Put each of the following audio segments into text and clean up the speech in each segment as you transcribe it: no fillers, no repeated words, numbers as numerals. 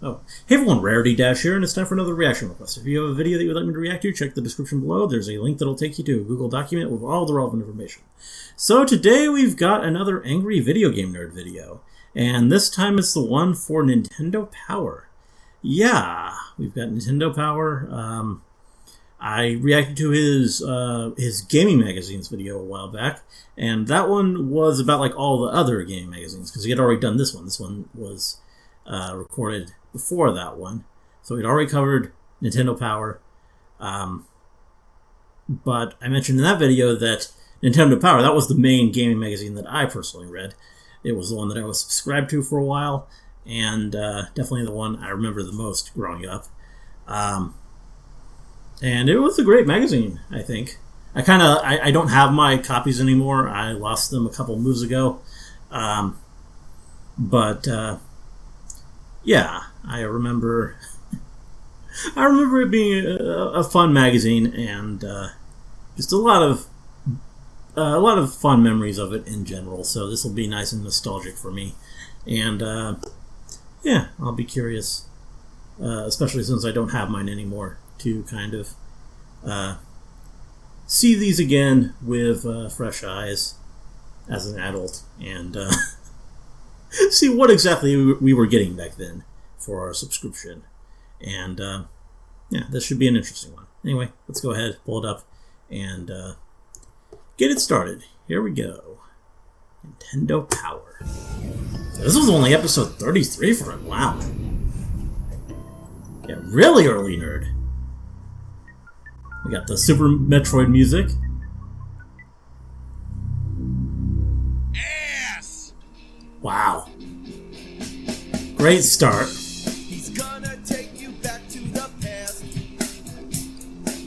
Oh, hey everyone, Rarity Dash here, and it's time for another reaction request. If you have a video that you would like me to react to, check the description below. There's a link that'll take you to a Google document with all the relevant information. So today we've got another Angry Video Game Nerd video, and this time it's the one for Nintendo Power. Yeah, we've got Nintendo Power. I reacted to his gaming magazines video a while back, and that one was about like all the other gaming magazines, because he had already done this one. This one was recorded before that one, so we'd already covered Nintendo Power. But I mentioned in that video that Nintendo Power, that was the main gaming magazine that I personally read. It was the one that I was subscribed to for a while, and definitely the one I remember the most growing up. And it was a great magazine, I think. I don't have my copies anymore. I lost them a couple moves ago. Yeah, I remember it being a fun magazine, and just a lot of fun memories of it in general. So this will be nice and nostalgic for me, and yeah, I'll be curious, especially since I don't have mine anymore, to kind of see these again with fresh eyes as an adult, and see what exactly we were getting back then for our subscription. And yeah, this should be an interesting one. Anyway, let's go ahead, pull it up, and get it started. Here we go. Nintendo Power. This was only episode 33 for it. Wow. Yeah, really early nerd. We got the Super Metroid music. Ass! Wow. Great start. He's gonna take you back to the past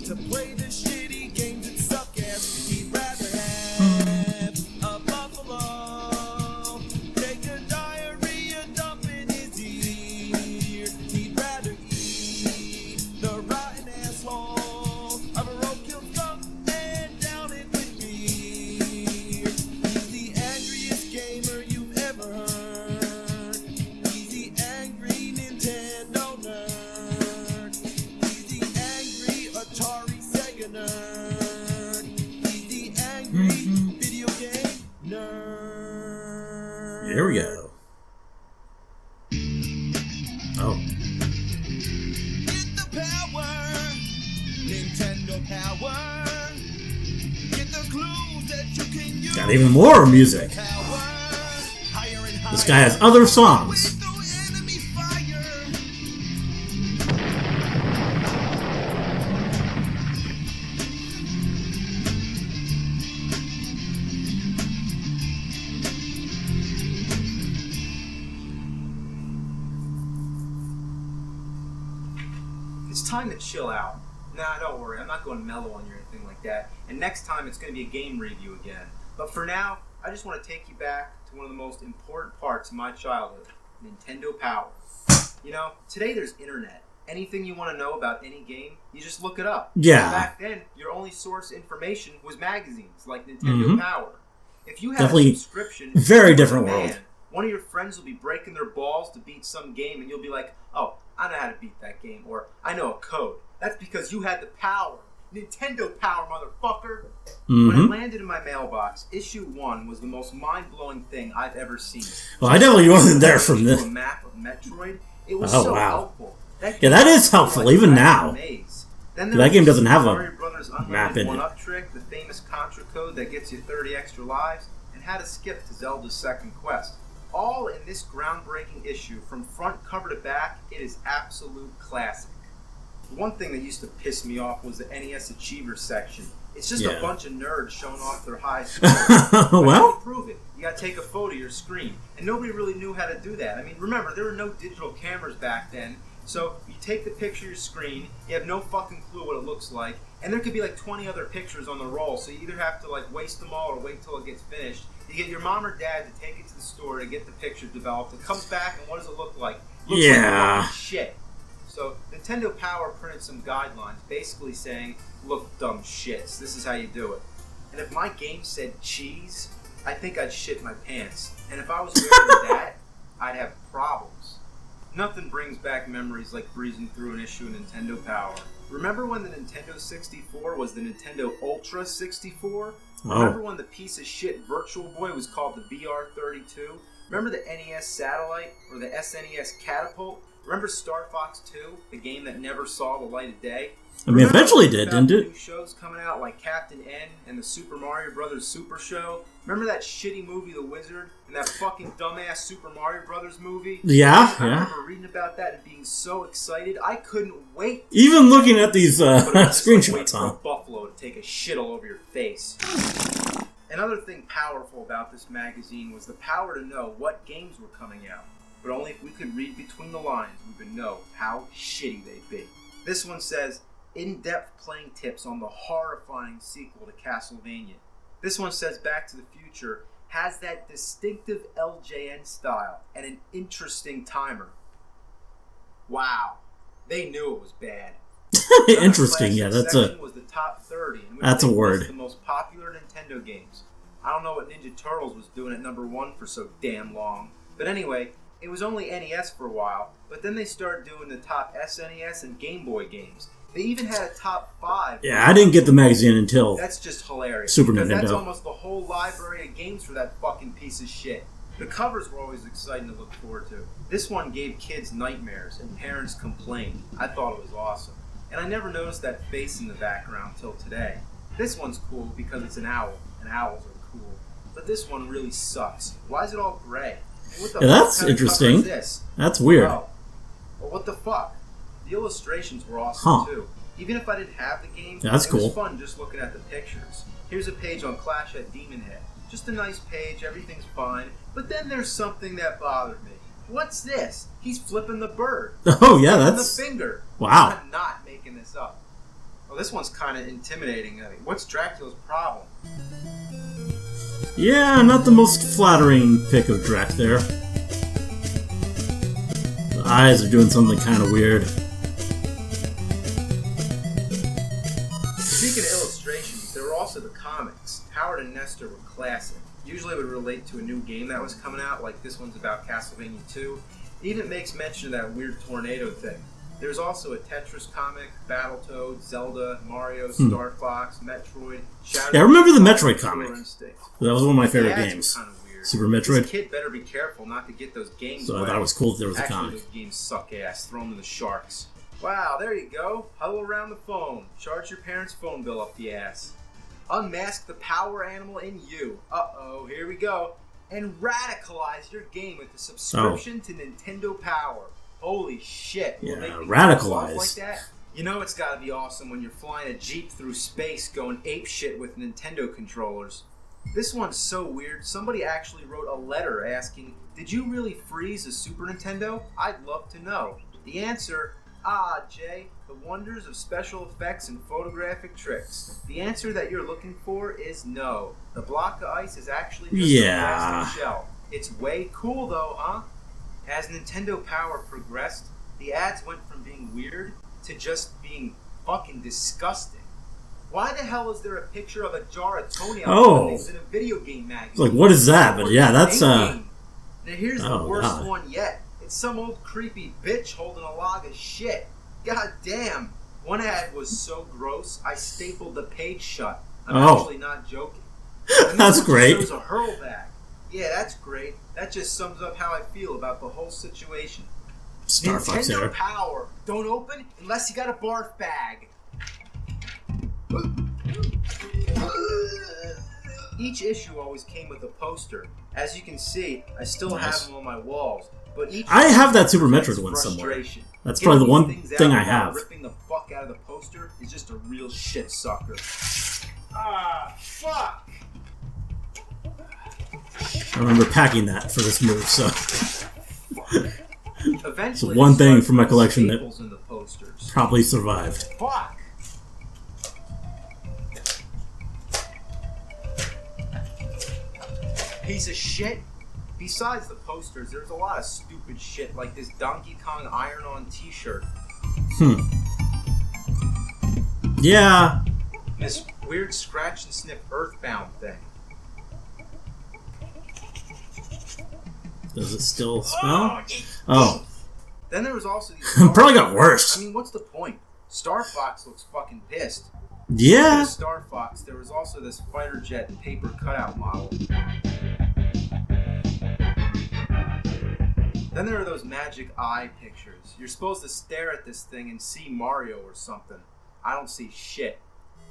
to play the shitty games that suck ass. He'd rather have a buffalo take a diarrhea dump in his ear. He'd rather eat the rotten asshole of a roadkill skunk and down it with beer. He's the angriest gamer you've ever heard. He's the angry Nintendo nerd. He's the angry Atari Sega nerd. He's the angry video game nerd. Here we go. Oh. Get the power, Nintendo Power. Get the clues that you can use. Got even more music. Power, higher and higher. This guy has other songs. Through enemy fire. It's time to chill out. Nah, don't worry, I'm not going mellow on you or anything like that. And next time it's going to be a game review again. But for now, I just want to take you back to one of the most important parts of my childhood, Nintendo Power. You know, today there's internet. Anything you want to know about any game, you just look it up. Yeah. Back then, your only source information was magazines like Nintendo Power. If you had Definitely a subscription, very you were different the man. world. One of your friends will be breaking their balls to beat some game, and you'll be like, oh, I know how to beat that game, or I know a code. That's because you had the power. Nintendo Power, motherfucker! When it landed in my mailbox, issue 1 was the most mind-blowing thing I've ever seen. Well, I definitely wasn't there from this. A map of Metroid. It was Oh, so wow. helpful. Yeah, that is helpful, Like even Dragon now. Maze. Then there That was game the doesn't have a Mario Brothers map Unlimited in it. one-up trick, the famous Contra code that gets you 30 extra lives, and how to skip to Zelda's second quest. All in this groundbreaking issue, from front cover to back. It is absolute classic. One thing that used to piss me off was the NES Achievers section. It's just Yeah. a bunch of nerds showing off their high scores. Well, to prove it, you gotta take a photo of your screen, and nobody really knew how to do that. I mean, remember, there were no digital cameras back then, so you take the picture of your screen, you have no fucking clue what it looks like, and there could be like 20 other pictures on the roll, so you either have to like waste them all or wait till it gets finished. You get your mom or dad to take it to the store to get the picture developed. It comes back, and what does it look like? Looks like fucking shit. So Nintendo Power printed some guidelines basically saying, look, dumb shits, this is how you do it. And if my game said cheese, I think I'd shit my pants. And if I was wearing that, I'd have problems. Nothing brings back memories like breezing through an issue of Nintendo Power. Remember when the Nintendo 64 was the Nintendo Ultra 64? Remember when the piece of shit Virtual Boy was called the VR32? Remember the NES Satellite or the SNES Catapult? Remember Star Fox 2, the game that never saw the light of day? I mean, eventually did, didn't it? New shows coming out like Captain N and the Super Mario Brothers Super Show. Remember that shitty movie The Wizard and that fucking dumbass Super Mario Brothers movie? Yeah, I remember reading about that and being so excited. I couldn't wait. Even looking at these screenshots, screenshots, huh? For a buffalo to take a shit all over your face. Another thing powerful about this magazine was the power to know what games were coming out. But only if we could read between the lines, we would know how shitty they'd be. This one says, in-depth playing tips on the horrifying sequel to Castlevania. This one says Back to the Future has that distinctive LJN style and an interesting timer. Wow. They knew it was bad. Interesting, yeah, that's was the top 30, in which that's a word. The most popular Nintendo games. I don't know what Ninja Turtles was doing at number 1 for so damn long. But anyway, it was only NES for a while, but then they started doing the top SNES and Game Boy games. They even had a top 5. Yeah, I didn't get the magazine until that's just hilarious. Super because Nintendo. That's almost the whole library of games for that fucking piece of shit. The covers were always exciting to look forward to. This one gave kids nightmares and parents complained. I thought it was awesome. And I never noticed that face in the background till today. This one's cool because it's an owl, and owls are cool. But this one really sucks. Why is it all gray? And what the that's kind of interesting. cover is this? That's weird. Well, what the fuck? The illustrations were awesome too. Even if I didn't have the game, that's it cool. was fun just looking at the pictures. Here's a page on Clash at Demon Head. Just a nice page, everything's fine. But then there's something that bothered me. What's this? He's flipping the bird. Oh yeah, that's the finger. Wow. I'm not making this up. Well, this one's kind of intimidating. I mean, what's Dracula's problem? Yeah, not the most flattering pic of Drac there. The eyes are doing something kind of weird. Speaking of illustrations, there were also the comics. Howard and Nestor were classic. Usually would relate to a new game that was coming out, like this one's about Castlevania 2. It even makes mention of that weird tornado thing. There's also a Tetris comic, Battletoads, Zelda, Mario, Star Fox, Metroid, Shadow. Yeah, I remember the Metroid comic. Instinct. That was one of my favorite The ads games. were kind of weird. Super Metroid. This kid better be careful not to get those games So I wet. thought it was cool that there was a Actually, comic. those games suck ass. Throw them to the sharks. Wow, there you go. Huddle around the phone. Charge your parents' phone bill up the ass. Unmask the power animal in you. Uh-oh, here we go. And radicalize your game with a subscription to Nintendo Power. Holy shit. Yeah, Will make me radicalize. like that? You know it's gotta be awesome when you're flying a Jeep through space going apeshit with Nintendo controllers. This one's so weird, somebody actually wrote a letter asking, did you really freeze a Super Nintendo? I'd love to know. The answer, Jay, the wonders of special effects and photographic tricks. The answer that you're looking for is no. The block of ice is actually just a plastic shell. It's way cool though, huh? As Nintendo Power progressed, the ads went from being weird to just being fucking disgusting. Why the hell is there a picture of a jar of toenails in a video game magazine? Like, what is that? But yeah, that's Now here's the worst God. one yet. It's some old creepy bitch holding a log of shit. God damn. One ad was so gross, I stapled the page shut. I'm actually not joking. That's great. Shows a hurl bag. Yeah, that's great. That just sums up how I feel about the whole situation. Star Fox Nintendo there. Power. Don't open unless you got a barf bag. Each issue always came with a poster. As you can see, I still have them on my walls. But each I have that Super Metroid one somewhere. That's probably the one thing I have. Ripping the fuck out of the poster is just a real shit sucker. Ah, fuck. I remember packing that for this move, so Eventually, it's one thing started from my putting collection that staples in the posters. probably survived. Fuck. Piece of shit. Besides the posters, there's a lot of stupid shit like this Donkey Kong iron-on t-shirt. Yeah. This weird scratch and sniff Earthbound thing. Does it still smell? Oh. Then there was also these... Probably got worse. I mean, what's the point? Star Fox looks fucking pissed. Yeah. Star Fox, there was also this fighter jet paper cutout model. Then there are those magic eye pictures. You're supposed to stare at this thing and see Mario or something. I don't see shit.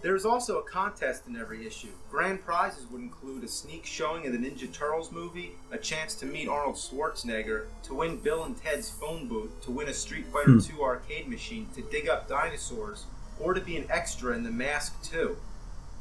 There's also a contest in every issue. Grand prizes would include a sneak showing of the Ninja Turtles movie, a chance to meet Arnold Schwarzenegger, to win Bill and Ted's phone booth, to win a Street Fighter II arcade machine, to dig up dinosaurs, or to be an extra in The Mask 2.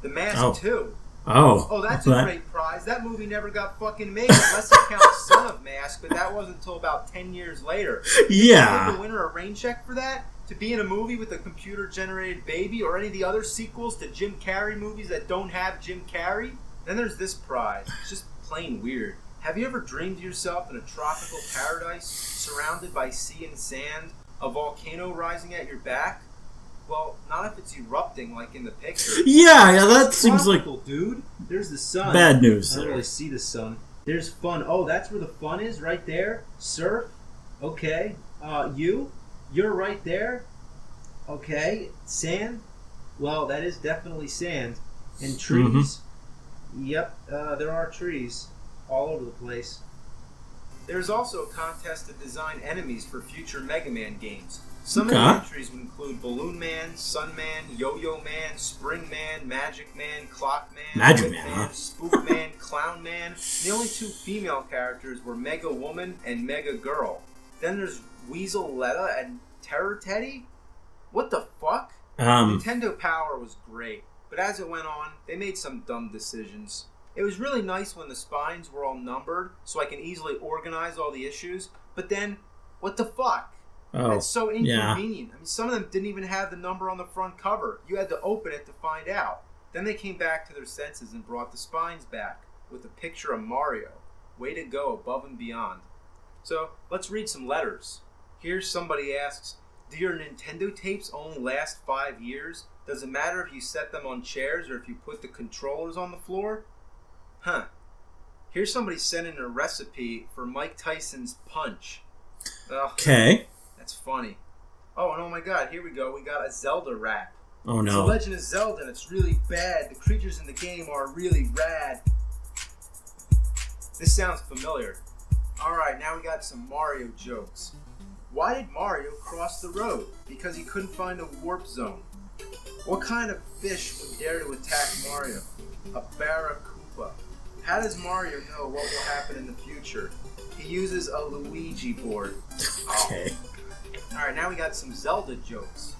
The Mask 2? Oh, that's a great prize. That movie never got fucking made, unless you count Son of Mask, but that wasn't until about 10 years later. Yeah. Did you give the winner a rain check for that? To be in a movie with a computer-generated baby, or any of the other sequels to Jim Carrey movies that don't have Jim Carrey? Then there's this prize. It's just plain weird. Have you ever dreamed yourself in a tropical paradise, surrounded by sea and sand, a volcano rising at your back? Well, not if it's erupting like in the picture. Yeah, that seems like... dude. There's the sun. Bad news. I don't really see the sun. There's fun. Oh, that's where the fun is, right there? Surf? Okay. You're right there? Okay. Sand? Well, that is definitely sand. And trees? Yep, there are trees all over the place. There's also a contest to design enemies for future Mega Man games. Some of the entries would include Balloon Man, Sun Man, Yo-Yo Man, Spring Man, Magic Man, Clock Man, Whip Man, Spook Man, Clown Man. The only two female characters were Mega Woman and Mega Girl. Then there's Weasel Letta and Terror Teddy? What the fuck? Nintendo Power was great, but as it went on, they made some dumb decisions. It was really nice when the spines were all numbered, so I can easily organize all the issues, but then, what the fuck? Oh, it's so inconvenient. Yeah. I mean, some of them didn't even have the number on the front cover. You had to open it to find out. Then they came back to their senses and brought the spines back with a picture of Mario. Way to go, above and beyond. So, let's read some letters. Here somebody asks, do your Nintendo tapes only last 5 years? Does it matter if you set them on chairs or if you put the controllers on the floor? Huh. Here's somebody sending a recipe for Mike Tyson's Punch. Okay. That's funny. Oh, and oh my god, here we go. We got a Zelda rap. Oh no. It's The Legend of Zelda, and it's really bad. The creatures in the game are really rad. This sounds familiar. Alright, now we got some Mario jokes. Why did Mario cross the road? Because he couldn't find a warp zone. What kind of fish would dare to attack Mario? A barracuda. How does Mario know what will happen in the future? He uses a Luigi board. Okay. Alright, now we got some Zelda jokes.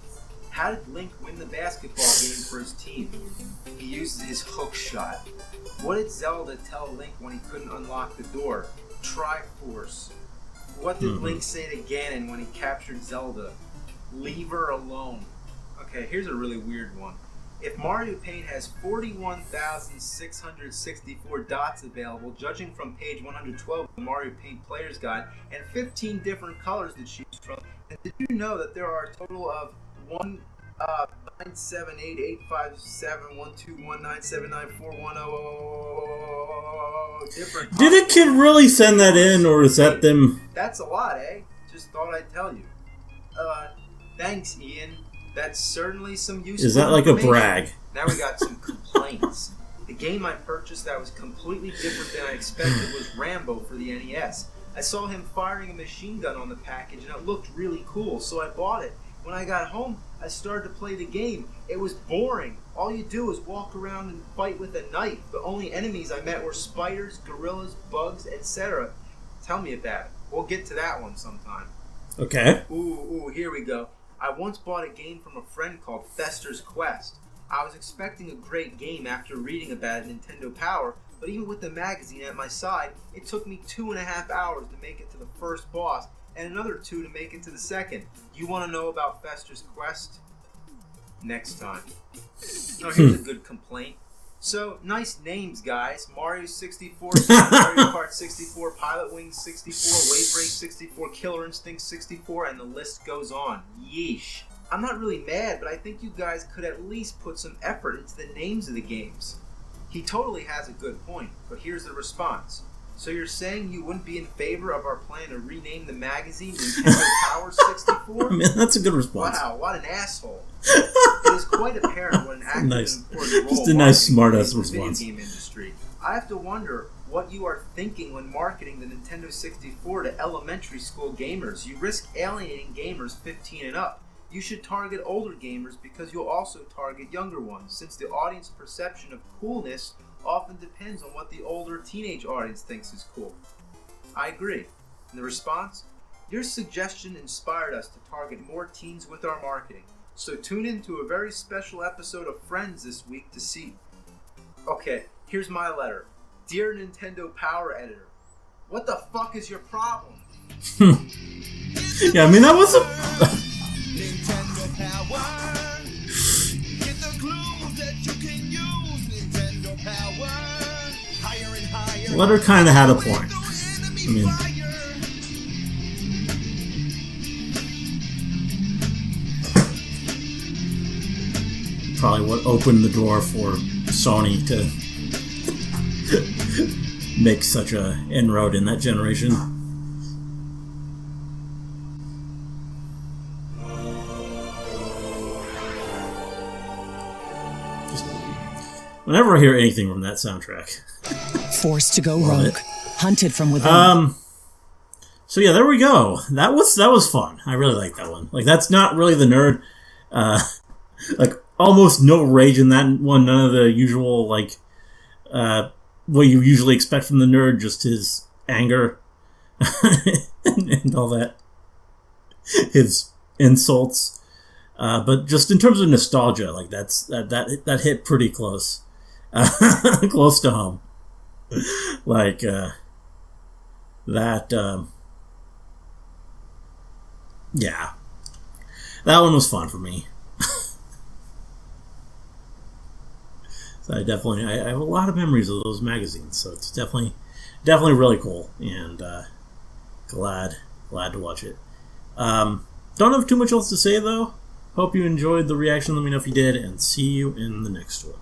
How did Link win the basketball game for his team? He used his hook shot. What did Zelda tell Link when he couldn't unlock the door? Triforce. What did Link say to Ganon when he captured Zelda? Leave her alone. Okay, here's a really weird one. If Mario Paint has 41,664 dots available, judging from page 112 of the Mario Paint Player's Guide, and 15 different colors to choose from, then did you know that there are a total of 978857121979410 different. Did a kid really send that in, or is that them? That's a lot, eh? Just thought I'd tell you. Thanks, Ian. That's certainly some useful Is that like a brag? Now we got some complaints. The game I purchased that was completely different than I expected was Rambo for the NES. I saw him firing a machine gun on the package and it looked really cool, so I bought it. When I got home, I started to play the game. It was boring. All you do is walk around and fight with a knife. The only enemies I met were spiders, gorillas, bugs, etc. Tell me about it. We'll get to that one sometime. Okay. Ooh, here we go. I once bought a game from a friend called Fester's Quest. I was expecting a great game after reading about it in Nintendo Power, but even with the magazine at my side, it took me 2.5 hours to make it to the first boss, and another 2 to make it to the second. You want to know about Fester's Quest? Next time. Oh, here's a good complaint. So, nice names, guys. Mario 64, Super Mario Kart 64, Pilot Wings 64, Wave Race 64, Killer Instinct 64, and the list goes on. Yeesh. I'm not really mad, but I think you guys could at least put some effort into the names of the games. He totally has a good point, but here's the response. So you're saying you wouldn't be in favor of our plan to rename the magazine Nintendo Power for? I mean, that's a good response. Wow, what an asshole. It is quite apparent what an active Nice. and important role Just a nice, marketing smart-ass plays in the response. video game industry. I have to wonder what you are thinking when marketing the Nintendo 64 to elementary school gamers. You risk alienating gamers 15 and up. You should target older gamers because you'll also target younger ones, since the audience perception of coolness often depends on what the older teenage audience thinks is cool. I agree. And the response? Your suggestion inspired us to target more teens with our marketing. So tune in to a very special episode of Friends this week to see. Okay, here's my letter. Dear Nintendo Power Editor, what the fuck is your problem? Yeah, I mean, that was a... Nintendo Power. Get the clues that you can use. Nintendo Power. Higher and higher. Letter kind of had a point. I mean... Probably what opened the door for Sony to make such a inroad in that generation. Just, whenever I hear anything from that soundtrack. Forced to go Love rogue. it. Hunted from within. So yeah, there we go. That was fun. I really like that one. Like, that's not really the nerd. Like, almost no rage in that one. None of the usual, like, what you usually expect from the nerd, just his anger and all that. His insults. But just in terms of nostalgia, like, that hit pretty close. Close to home. Like, yeah. That one was fun for me. So I have a lot of memories of those magazines, so it's definitely really cool, and glad to watch it. Don't have too much else to say, though. Hope you enjoyed the reaction. Let me know if you did, and see you in the next one.